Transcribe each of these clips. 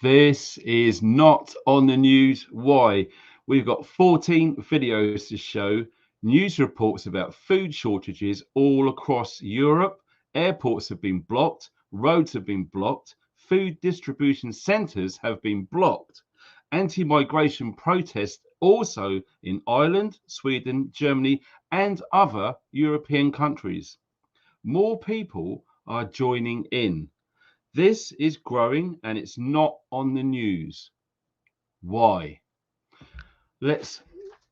This is not on the news. Why? We've got 14 videos to show news reports about food shortages all across Europe. Airports have been blocked, roads have been blocked, food distribution centres have been blocked. Anti-migration protests also in Ireland, Sweden, Germany, and other European countries. More people are joining in. This is growing and it's not on the news. Why? Let's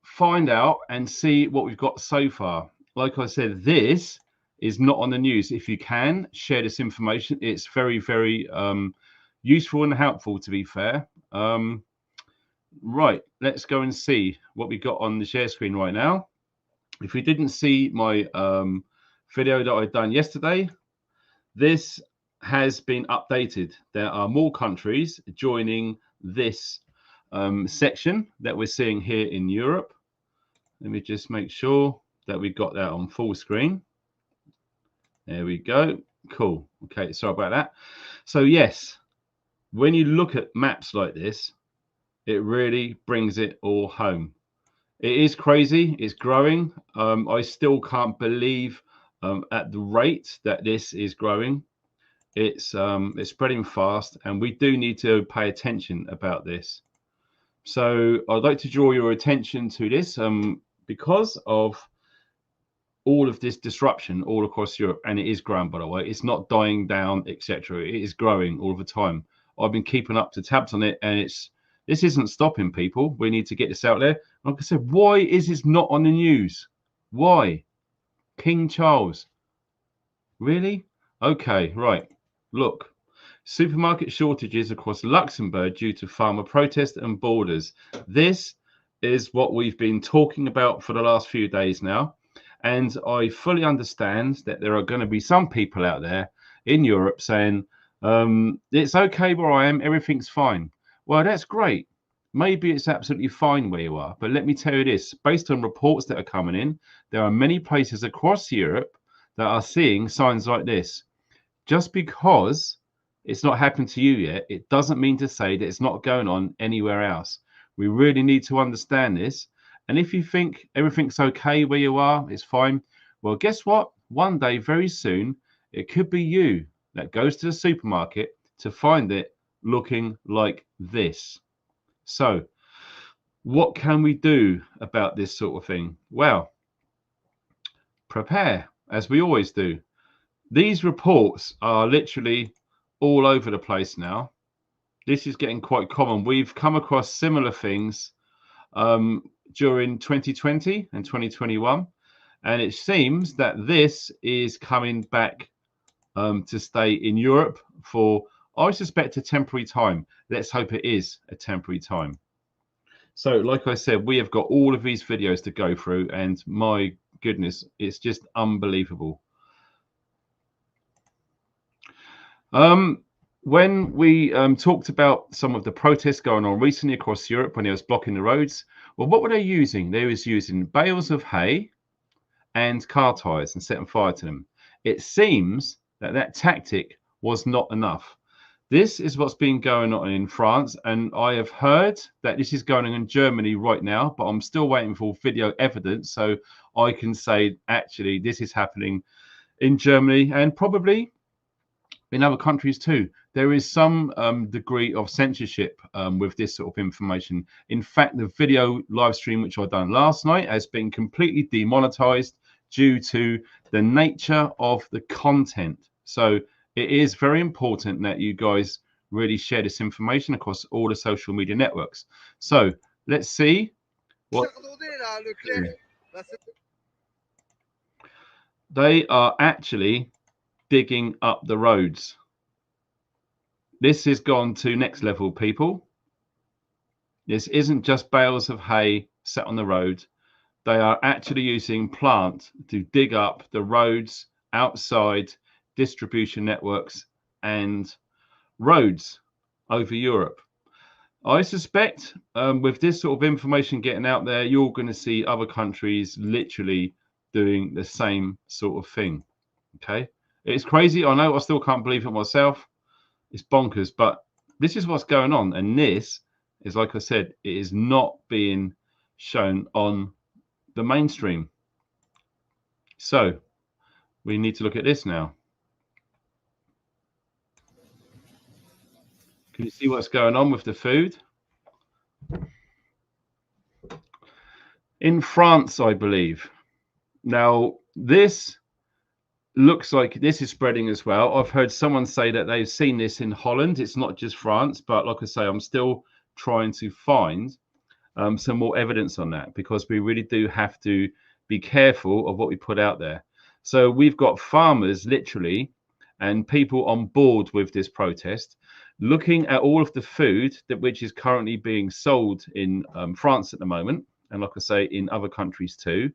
find out and see what we've got so far. Like I said, this is not on the news. If you can share this information, it's very, very useful and helpful, to be fair. Right, let's go and see what we got on the share screen right now. If you didn't see my video that I've done yesterday, this has been updated. There are more countries joining this section that we're seeing here in Europe. Let me just make sure that we got that on full screen. There we go. Cool. Okay, sorry about that. So yes, when you look at maps like this, it really brings it all home. It is crazy. It's growing. I still can't believe at the rate that this is growing. It's spreading fast, and we do need to pay attention about this. So I'd like to draw your attention to this because of all of this disruption all across Europe, and it is growing, by the way. It's not dying down, etc. It is growing all the time. I've been keeping up to tabs on it, and this isn't stopping, people. We need to get this out there. Like I said, why is this not on the news? Why? King Charles. Really? Okay, right. Look, supermarket shortages across Luxembourg due to farmer protest and borders. This is what we've been talking about for the last few days now. And I fully understand that there are going to be some people out there in Europe saying, it's okay where I am, everything's fine. Well, that's great. Maybe it's absolutely fine where you are. But let me tell you this, based on reports that are coming in, there are many places across Europe that are seeing signs like this. Just because it's not happened to you yet, it doesn't mean to say that it's not going on anywhere else. We really need to understand this. And if you think everything's okay where you are, it's fine. Well, guess what? One day, very soon, it could be you that goes to the supermarket to find it looking like this. So what can we do about this sort of thing? Well, prepare, as we always do. These reports are literally all over the place now. This is getting quite common. We've come across similar things during 2020 and 2021, and it seems that this is coming back to stay in Europe for, I suspect, a temporary time. Let's hope it is a temporary time. So like I said, we have got all of these videos to go through, and my goodness, it's just unbelievable. When we talked about some of the protests going on recently across Europe when they was blocking the roads, well, what were they using? They was using bales of hay and car tires and setting fire to them. It seems that that tactic was not enough. This is what's been going on in France, and I have heard that this is going on in Germany right now, but I'm still waiting for video evidence so I can say actually this is happening in Germany and probably in other countries too. There is some degree of censorship with this sort of information. In fact, the video live stream which I done last night has been completely demonetized due to the nature of the content. So it is very important that you guys really share this information across all the social media networks. So let's see what they are actually digging up the roads. This has gone to next level, people. This isn't just bales of hay set on the road. They are actually using plant to dig up the roads outside distribution networks and roads over Europe. I suspect with this sort of information getting out there, you're going to see other countries literally doing the same sort of thing. Okay, it's crazy. I know. I still can't believe it myself. It's bonkers, but this is what's going on. And this is, like I said, it is not being shown on the mainstream. So we need to look at this now. Can you see what's going on with the food? In France, I believe. Now, this looks like this is spreading as well. I've heard someone say that they've seen this in Holland. It's not just France, but like I say, I'm still trying to find some more evidence on that, because we really do have to be careful of what we put out there. So we've got farmers literally and people on board with this protest, looking at all of the food which is currently being sold in France at the moment, and like I say, in other countries too,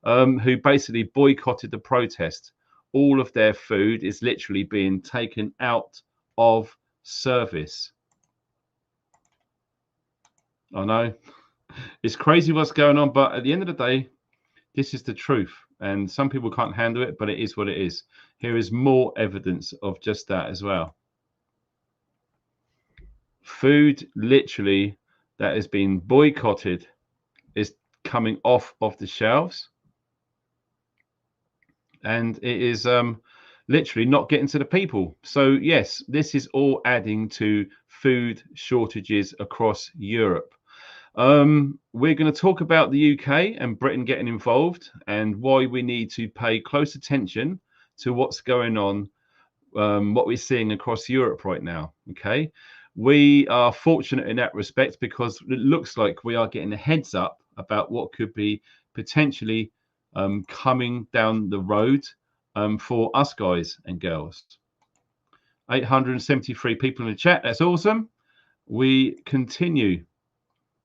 who basically boycotted the protest. All of their food is literally being taken out of service. I know it's crazy what's going on, but at the end of the day, this is the truth. And some people can't handle it, but it is what it is. Here is more evidence of just that as well. Food literally that has been boycotted is coming off of the shelves. And it is literally not getting to the people. So yes, this is all adding to food shortages across Europe. We're going to talk about the UK and Britain getting involved, and why we need to pay close attention to what's going on, what we're seeing across Europe right now. Okay, we are fortunate in that respect, because it looks like we are getting a heads up about what could be potentially coming down the road for us guys and girls. 873 people in the chat. That's awesome. We continue.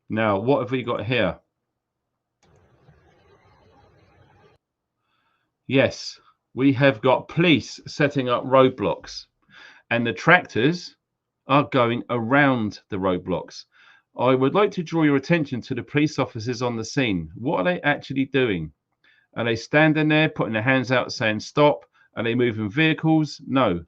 Now, what have we got here? Yes, we have got police setting up roadblocks, and the tractors are going around the roadblocks. I would like to draw your attention to the police officers on the scene. What are they actually doing? Are they standing there, putting their hands out, saying stop? Are they moving vehicles? No.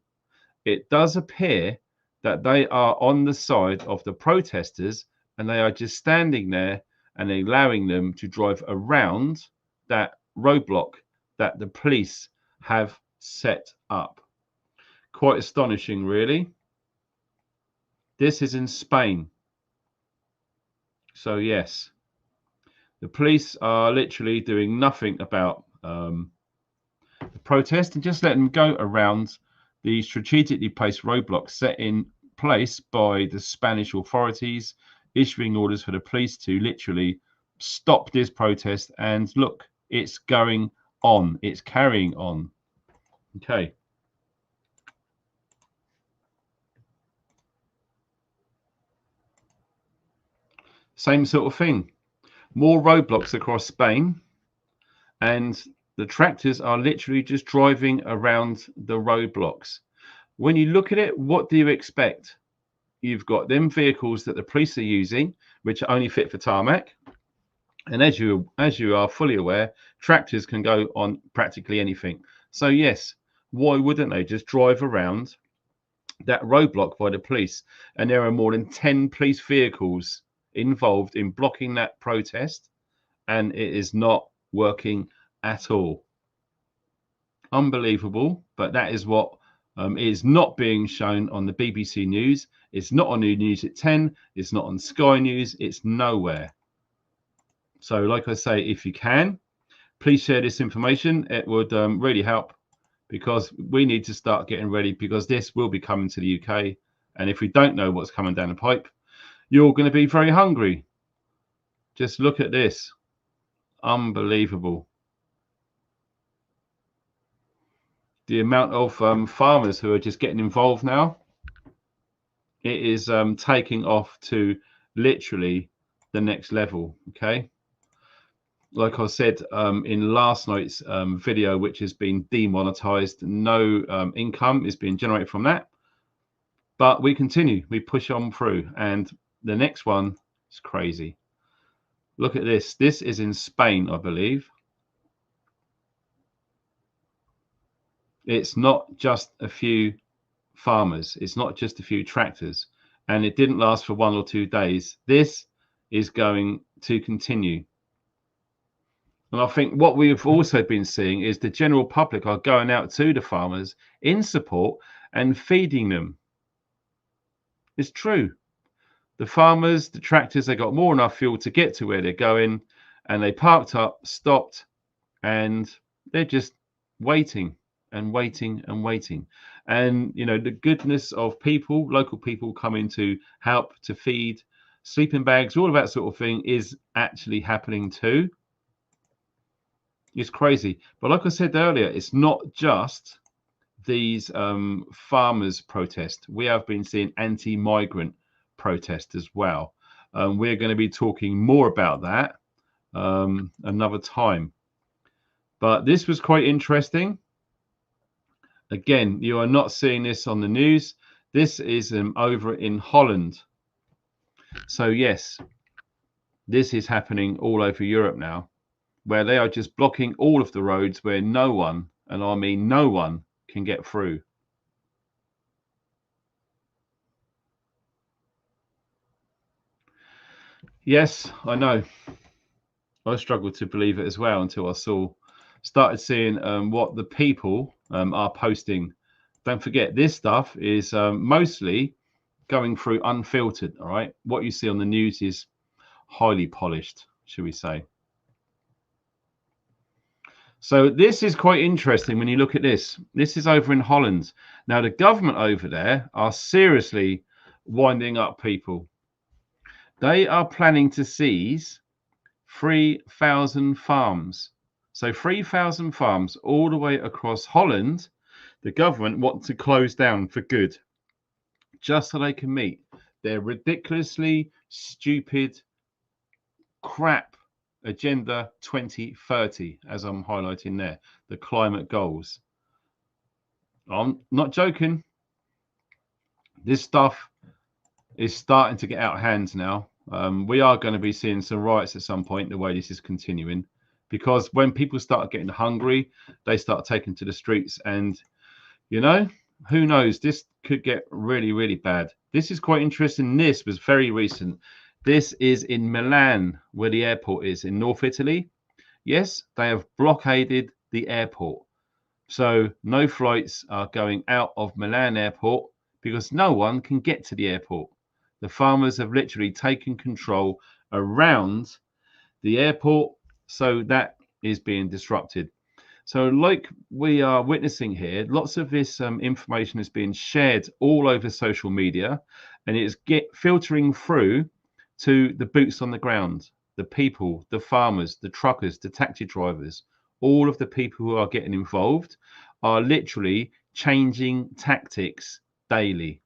It does appear that they are on the side of the protesters, and they are just standing there and allowing them to drive around that roadblock that the police have set up. Quite astonishing, really. This is in Spain. So yes, the police are literally doing nothing about the protest, and just letting them go around the strategically placed roadblocks set in place by the Spanish authorities, issuing orders for the police to literally stop this protest. And look, it's going on, it's carrying on. Okay. Same sort of thing. More roadblocks across Spain, and the tractors are literally just driving around the roadblocks. When you look at it, what do you expect? You've got them vehicles that the police are using, which are only fit for tarmac. And as you are fully aware, tractors can go on practically anything. So yes, why wouldn't they just drive around that roadblock by the police? And there are more than 10 police vehicles involved in blocking that protest, and it is not working at all. Unbelievable, but that is what is not being shown on the BBC News. It's not on the news at 10. It's not on Sky News. It's nowhere. So like I say, if you can, please share this information. It would really help, because we need to start getting ready, because this will be coming to the UK. And if we don't know what's coming down the pipe, you're going to be very hungry. Just look at this. Unbelievable. The amount of farmers who are just getting involved now, it is taking off to literally the next level. Okay, like I said in last night's video, which has been demonetized, no income is being generated from that, but we continue, we push on through, and the next one is crazy. Look at this. This is in Spain, I believe. It's not just a few farmers, it's not just a few tractors, and it didn't last for 1 or 2 days. This is going to continue. And I think what we've also been seeing is the general public are going out to the farmers in support and feeding them. It's true. The farmers, the tractors, they got more than enough fuel to get to where they're going, and they parked up, stopped, and they're just waiting and waiting and waiting. And, you know, the goodness of people, local people coming to help to feed, sleeping bags, all of that sort of thing is actually happening too. It's crazy. But like I said earlier, it's not just these farmers protest. We have been seeing anti-migrant protest as well. We're going to be talking more about that another time. But this was quite interesting. Again, you are not seeing this on the news. This is over in Holland. So yes, this is happening all over Europe now, where they are just blocking all of the roads where no one, and I mean no one, can get through. Yes, I know. I struggled to believe it as well until I started seeing what the people are posting. Don't forget, this stuff is mostly going through unfiltered. All right, what you see on the news is highly polished, should we say. So this is quite interesting when you look at this. This is over in Holland. Now, the government over there are seriously winding up people. They are planning to seize 3,000 farms. So 3,000 farms all the way across Holland, the government want to close down for good, just so they can meet their ridiculously stupid crap Agenda 2030, as I'm highlighting there, the climate goals. I'm not joking. This stuff is starting to get out of hand now. We are going to be seeing some riots at some point, the way this is continuing, because when people start getting hungry, they start taking to the streets, and, you know, who knows, this could get really, really bad. This is quite interesting. This was very recent. This is in Milan, where the airport is in North Italy. Yes, they have blockaded the airport. So no flights are going out of Milan airport because no one can get to the airport. The farmers have literally taken control around the airport, so that is being disrupted. So like we are witnessing here, lots of this information is being shared all over social media, and it's filtering through to the boots on the ground, the people, the farmers, the truckers, the taxi drivers. All of the people who are getting involved are literally changing tactics daily.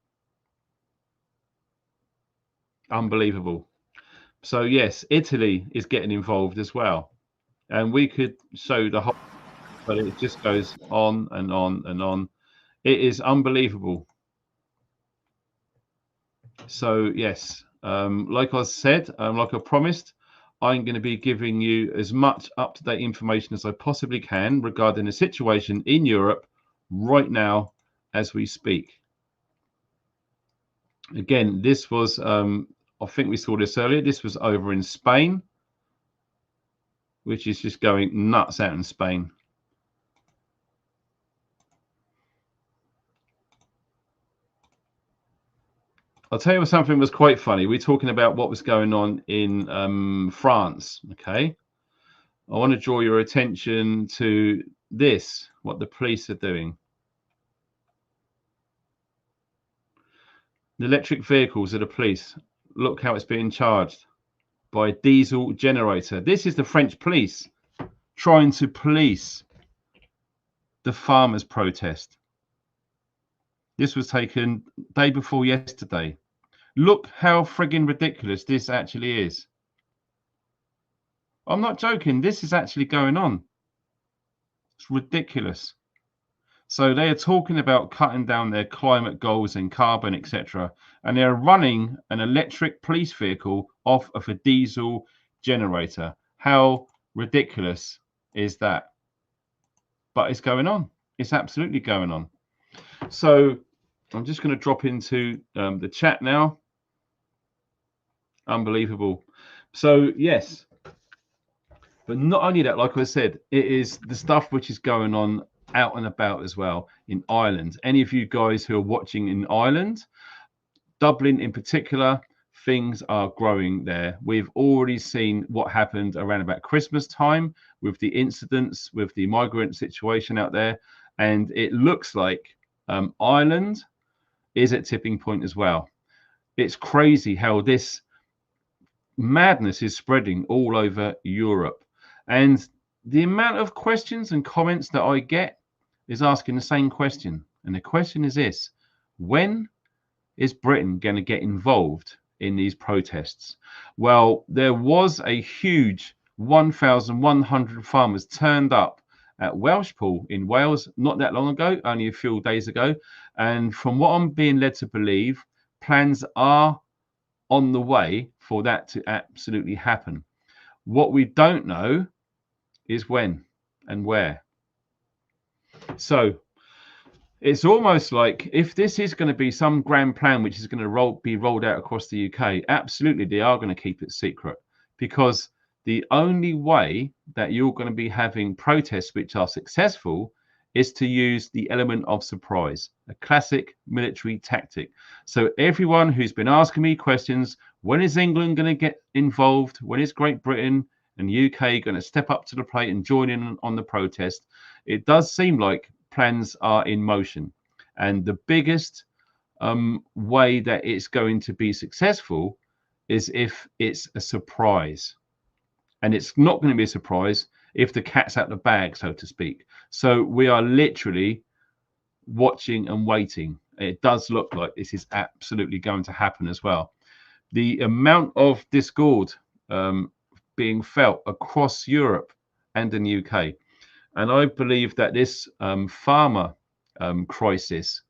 Unbelievable. So yes, Italy is getting involved as well, and we could show the whole, but it just goes on and on and on. It is unbelievable. So yes, like I said, like I promised, I'm going to be giving you as much up-to-date information as I possibly can regarding the situation in Europe right now as we speak. Again, this was, I think we saw this earlier, this was over in Spain, which is just going nuts out in Spain. I'll tell you something was quite funny. We're talking about what was going on in France, okay? I want to draw your attention to this, what the police are doing. The electric vehicles of the police, look how it's being charged by a diesel generator. This is the French police trying to police the farmers' protest. This was taken day before yesterday. Look how friggin' ridiculous this actually is. I'm not joking. This is actually going on. It's ridiculous. So they are talking about cutting down their climate goals and carbon, etc. And they're running an electric police vehicle off of a diesel generator. How ridiculous is that? But it's going on. It's absolutely going on. So I'm just going to drop into the chat now. Unbelievable. So yes, but not only that, like I said, it is the stuff which is going on out and about as well in Ireland. Any of you guys who are watching in Ireland, Dublin in particular, things are growing there. We've already seen what happened around about Christmas time with the incidents, with the migrant situation out there. And it looks like Ireland is at tipping point as well. It's crazy how this madness is spreading all over Europe. And the amount of questions and comments that I get is asking the same question. And the question is this: when is Britain going to get involved in these protests? Well, there was a huge 1,100 farmers turned up at Welshpool in Wales not that long ago, only a few days ago. And from what I'm being led to believe, plans are on the way for that to absolutely happen. What we don't know is when and where. So it's almost like if this is going to be some grand plan which is going to be rolled out across the UK, absolutely they are going to keep it secret, because the only way that you're going to be having protests which are successful is to use the element of surprise, a classic military tactic. So everyone who's been asking me questions, when is England going to get involved? When is Great Britain and UK going to step up to the plate and join in on the protest? It does seem like plans are in motion. And the biggest way that it's going to be successful is if it's a surprise. And it's not going to be a surprise if the cat's out the bag, so to speak. So we are literally watching and waiting. It does look like this is absolutely going to happen as well. The amount of discord being felt across Europe and in the UK. And I believe that this farmer crisis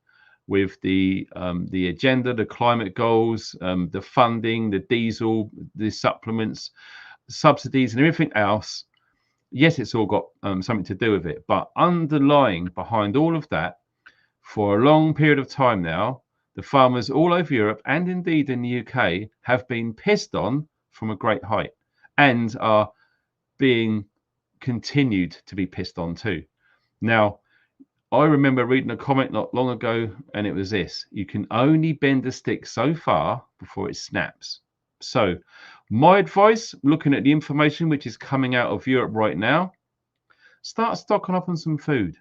with the agenda, the climate goals, the funding, the diesel, the supplements, subsidies and everything else, yes, it's all got something to do with it. But underlying behind all of that, for a long period of time now, the farmers all over Europe and indeed in the UK have been pissed on from a great height and are being continued to be pissed on too. Now, I remember reading a comment not long ago, and it was this: you can only bend a stick so far before it snaps. So my advice, looking at the information which is coming out of Europe right now, start stocking up on some food.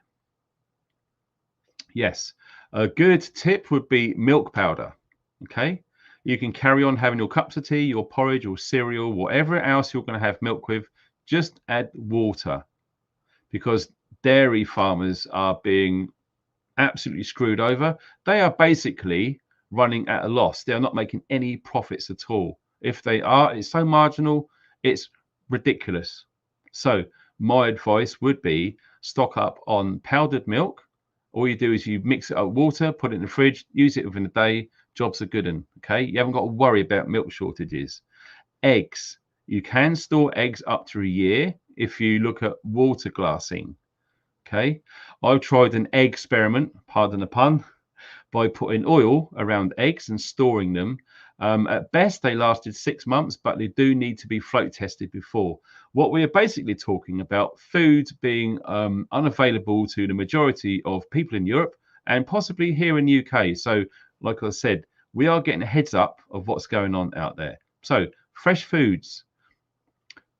Yes, a good tip would be milk powder. Okay, you can carry on having your cups of tea, your porridge, or cereal, whatever else you're going to have milk with. Just add water, because dairy farmers are being absolutely screwed over. They are basically running at a loss. They are not making any profits at all. If they are, it's so marginal, it's ridiculous. So my advice would be stock up on powdered milk. All you do is you mix it up with water, put it in the fridge, use it within a day. Job's a good one. Okay, you haven't got to worry about milk shortages. Eggs. You can store eggs up to a year if you look at water glassing. Okay, I've tried an egg experiment, pardon the pun, by putting oil around eggs and storing them. At best, they lasted 6 months, but they do need to be float tested before. What we are basically talking about, food being unavailable to the majority of people in Europe and possibly here in the UK. So, like I said, we are getting a heads up of what's going on out there. So, fresh foods.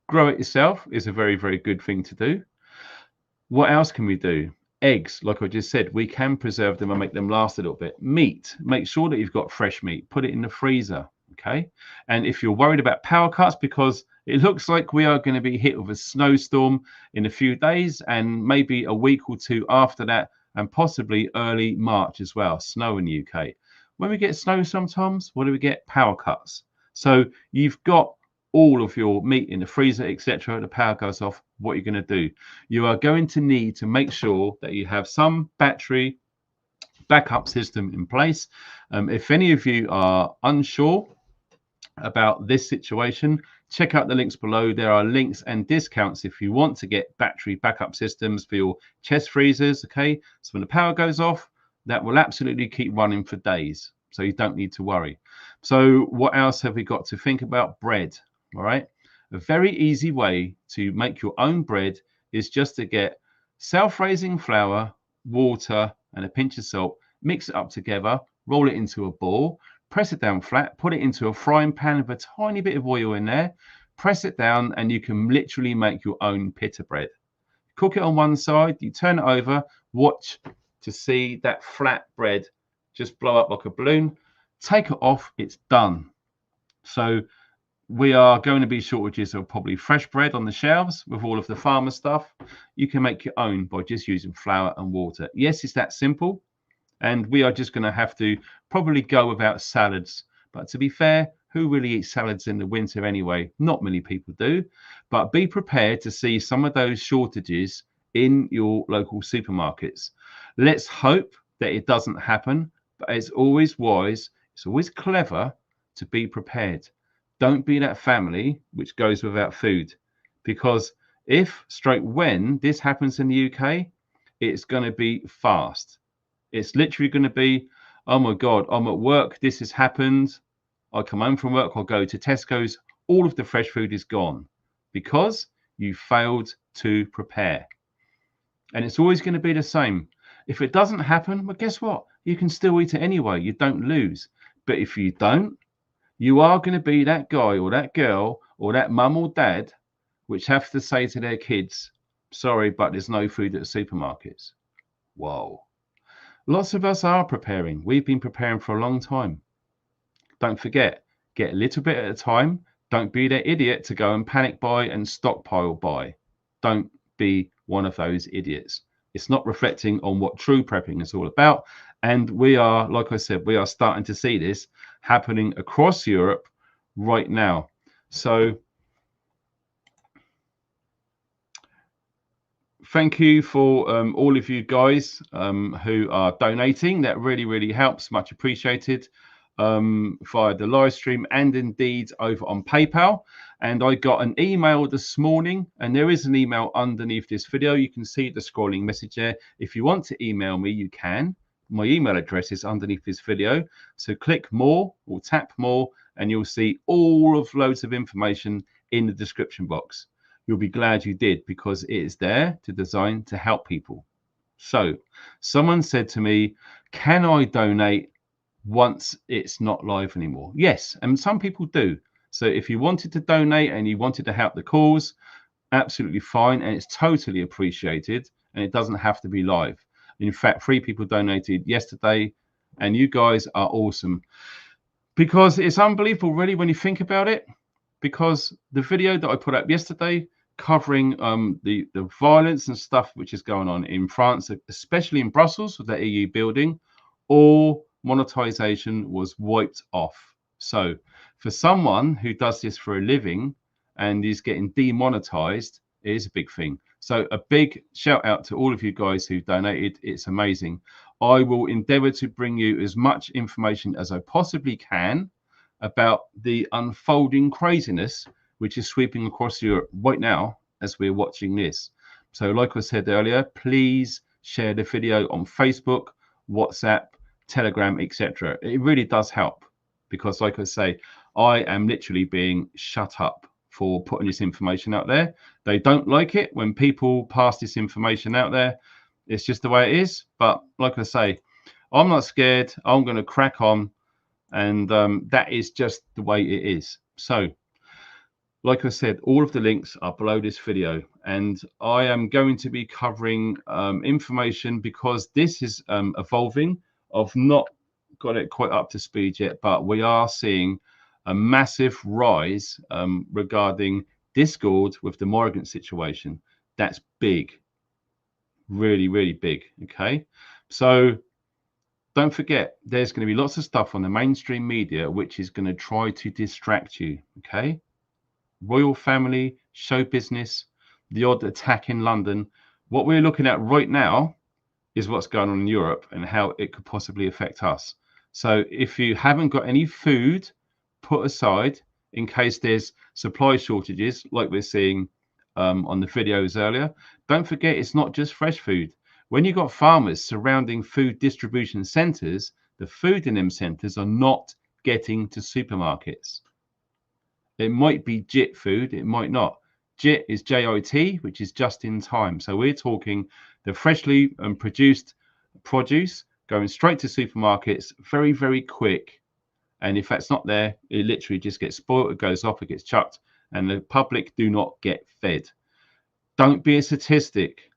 Grow it yourself is a very, very good thing to do. What else can we do? Eggs, like I just said, we can preserve them and make them last a little bit. Meat, make sure that you've got fresh meat, put it in the freezer, okay? And if you're worried about power cuts, because it looks like we are going to be hit with a snowstorm in a few days and maybe a week or two after that, and possibly early March as well, snow in the UK. When we get snow sometimes, what do we get? Power cuts. So you've got all of your meat in the freezer, etc. The power goes off. What are you going to do? You are going to need to make sure that you have some battery backup system in place. If any of you are unsure about this situation, check out the links below. There are links and discounts if you want to get battery backup systems for your chest freezers. Okay, so when the power goes off, that will absolutely keep running for days. so you don't need to worry. So what else have we got to think about? Bread. All right, a very easy way to make your own bread is just to get self-raising flour, water, and a pinch of salt, mix it up together, roll it into a ball, press it down flat, put it into a frying pan with a tiny bit of oil in there, press it down, and you can literally make your own pita bread. Cook it on one side, you turn it over, watch to see that flat bread just blow up like a balloon. Take it off, it's done. So we are going to be shortages of probably fresh bread on the shelves with all of the farmer stuff. You can make your own by just using flour and water. Yes, it's that simple. And we are just going to have to probably go without salads. But to be fair, who really eats salads in the winter anyway? Not many people do. But be prepared to see some of those shortages in your local supermarkets. Let's hope that it doesn't happen. But it's always wise, it's always clever to be prepared. Don't be that family which goes without food. Because if, stroke when this happens in the UK, it's going to be fast. It's literally going to be, oh my God, I'm at work, this has happened. I come home from work, I'll go to Tesco's, all of the fresh food is gone because you failed to prepare. And it's always going to be the same. If it doesn't happen, well, guess what? You can still eat it anyway. You don't lose. But if you don't, you are going to be that guy or that girl or that mum or dad which have to say to their kids, sorry, but there's no food at the supermarkets. Whoa. Lots of us are preparing. We've been preparing for a long time. Don't forget, get a little bit at a time. Don't be that idiot to go and panic buy and stockpile buy. Don't be one of those idiots. It's not reflecting on what true prepping is all about. And we are, like I said, we are starting to see this happening across Europe right now. So thank you for all of you guys who are donating. That really, really helps. Much appreciated via the live stream and indeed over on PayPal. And I got an email this morning, and there is an email underneath this video. You can see the scrolling message there. If you want to email me, you can. My email address is underneath this video. So click more or tap more, and you'll see all of loads of information in the description box. You'll be glad you did, because it is there to design to help people. So someone said to me, can I donate once it's not live anymore? Yes, and some people do. So if you wanted to donate and you wanted to help the cause, absolutely fine, and it's totally appreciated, and it doesn't have to be live. In fact, 3 people donated yesterday, and you guys are awesome, because it's unbelievable really when you think about it. Because the video that I put up yesterday covering the violence and stuff which is going on in France, especially in Brussels with the EU building, all monetization was wiped off. So for someone who does this for a living and is getting demonetized, it is a big thing. So a big shout out to all of you guys who donated. It's amazing. I will endeavor to bring you as much information as I possibly can about the unfolding craziness which is sweeping across Europe right now as we're watching this. So like I said earlier, please share the video on Facebook, WhatsApp, Telegram, etc. It really does help, because like I say, I am literally being shut up for putting this information out there. They don't like it when people pass this information out there. It's just the way it is. But like I say, I'm not scared. I'm going to crack on. And that is just the way it is. So like I said, all of the links are below this video, and I am going to be covering information, because this is evolving. I've not got it quite up to speed yet, but we are seeing a massive rise regarding discord with the migrant situation. That's big, really, really big. Okay, so don't forget, there's going to be lots of stuff on the mainstream media which is going to try to distract you. Okay, royal family, show business, the odd attack in London. What we're looking at right now is what's going on in Europe and how it could possibly affect us. So if you haven't got any food put aside in case there's supply shortages like we're seeing on the videos earlier, don't forget it's not just fresh food. When you've got farmers surrounding food distribution centres, the food in them centres are not getting to supermarkets. It might be JIT food, it might not. JIT is JIT, which is just in time. So we're talking the freshly produced produce going straight to supermarkets, very, very quick. And if that's not there, it literally just gets spoiled, it goes off, it gets chucked, and the public do not get fed. Don't be a statistic.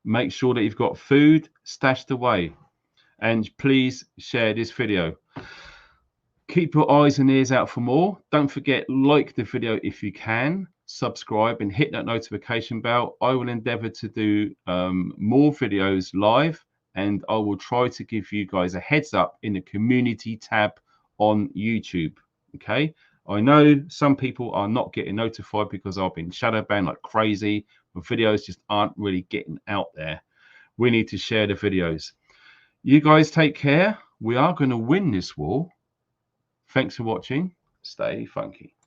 Make sure that you've got food stashed away. And please share this video. Keep your eyes and ears out for more. Don't forget, like the video if you can, subscribe and hit that notification bell. I will endeavor to do more videos live, and I will try to give you guys a heads up in the community tab on YouTube. Okay, I know some people are not getting notified because I've been shadow banned like crazy. My videos just aren't really getting out there. We need to share the videos. You guys take care. We are going to win this war. Thanks for watching. Stay funky.